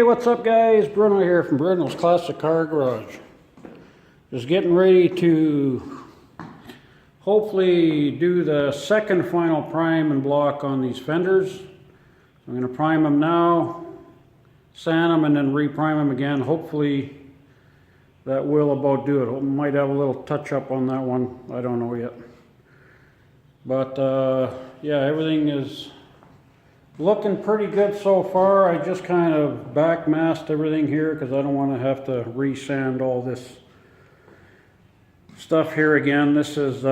what's up guys? Bruno here from Bruno's Classic Car Garage. Just getting ready to hopefully do the second final prime and block on these fenders. I'm going to prime them now, sand them, and then reprime them again. Hopefully that will about do it. Might have a little touch up on that one. I don't know yet. But yeah, everything is looking pretty good so far. I just kind of back masked everything here because I don't want to have to re-sand all this stuff here again. This is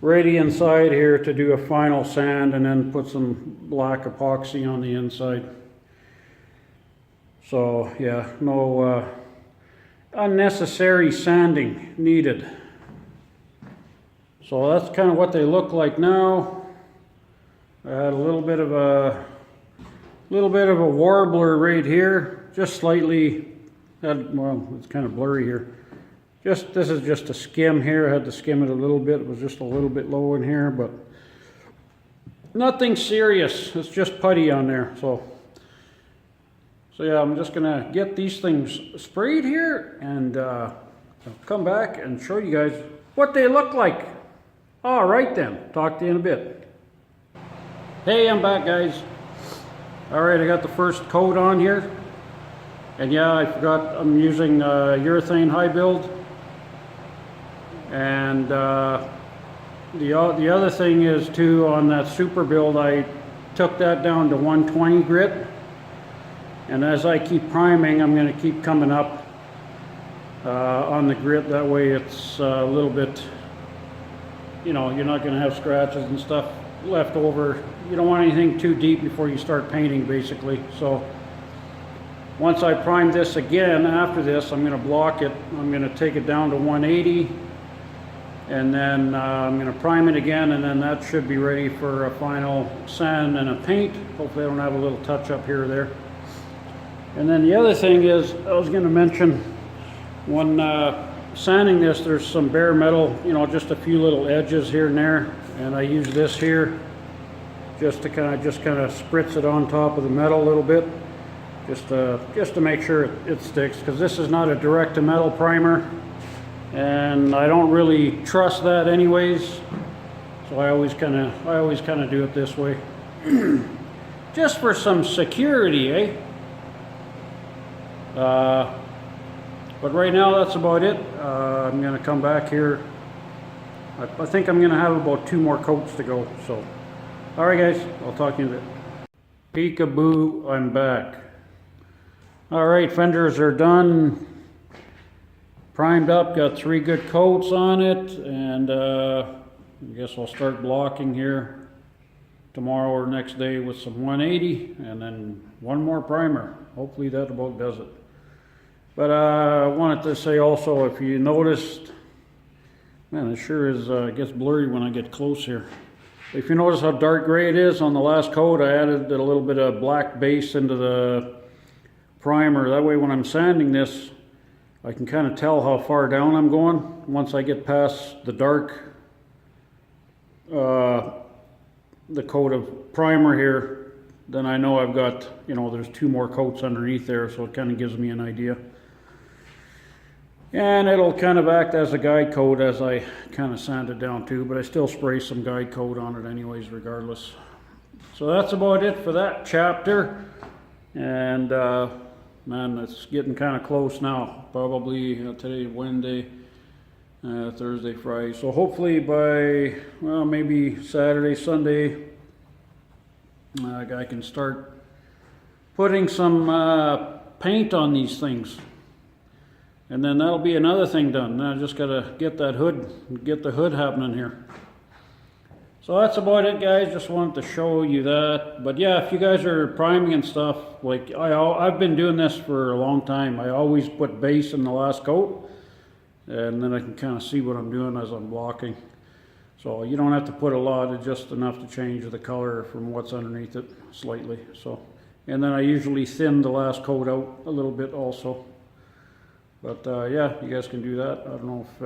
ready inside here to do a final sand and then put some black epoxy on the inside. So yeah, no unnecessary sanding needed. So that's kind of what they look like now. I had a little bit of a warbler right here, just slightly. Well, it's kind of blurry here. This is just a skim here. I had to skim it a little bit. It was just a little bit low in here, but nothing serious. It's just putty on there. So yeah, I'm just gonna get these things sprayed here, and I'll come back and show you guys what they look like. All right then, talk to you in a bit. Hey, I'm back guys. Alright, I got the first coat on here. And yeah, I forgot I'm using urethane high build. And the other thing is too, on that super build, I took that down to 120 grit. And as I keep priming, I'm going to keep coming up on the grit. That way it's a little bit, you know, you're not going to have scratches and stuff left over. You don't want anything too deep before you start painting, basically. So once I prime this again after this, I'm going to block it. I'm going to take it down to 180, and then I'm going to prime it again, and then that should be ready for a final sand and a paint. Hopefully I don't have a little touch up here or there. And then the other thing is, I was going to mention, when sanding this, there's some bare metal, you know, just a few little edges here and there, and I use this here just to kind of spritz it on top of the metal a little bit, just to make sure it sticks, because this is not a direct to metal primer, and I don't really trust that anyways. So I always kind of do it this way, just for some security, eh? But right now that's about it. I'm going to come back here. I think I'm going to have about 2 more coats to go. So, alright guys, I'll talk to you in a bit. Peekaboo, I'm back. Alright, fenders are done. Primed up, got 3 good coats on it. And I guess I'll start blocking here tomorrow or next day with some 180. And then 1 more primer. Hopefully that about does it. But I wanted to say also, if you noticed, man, it sure is, gets blurry when I get close here. If you notice how dark gray it is on the last coat, I added a little bit of black base into the primer. That way when I'm sanding this, I can kind of tell how far down I'm going. Once I get past the dark, the coat of primer here, then I know I've got, you know, there's 2 more coats underneath there, so it kind of gives me an idea. And it'll kind of act as a guide coat as I kind of sand it down too, but I still spray some guide coat on it anyways regardless. So that's about it for that chapter. And man, it's getting kind of close now. Probably today, Wednesday, Thursday, Friday. So hopefully by, well, maybe Saturday, Sunday, I can start putting some paint on these things. And then that'll be another thing done. Now I just gotta get that hood, get the hood happening here. So that's about it guys, just wanted to show you that. But yeah, if you guys are priming and stuff, like I've been doing this for a long time. I always put base in the last coat, and then I can kind of see what I'm doing as I'm blocking. So you don't have to put a lot, it's just enough to change the color from what's underneath it slightly. So, and then I usually thin the last coat out a little bit also. But yeah, you guys can do that. I don't know if,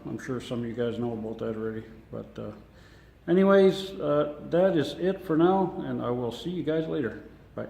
I'm sure some of you guys know about that already. But anyways, that is it for now, and I will see you guys later. Bye.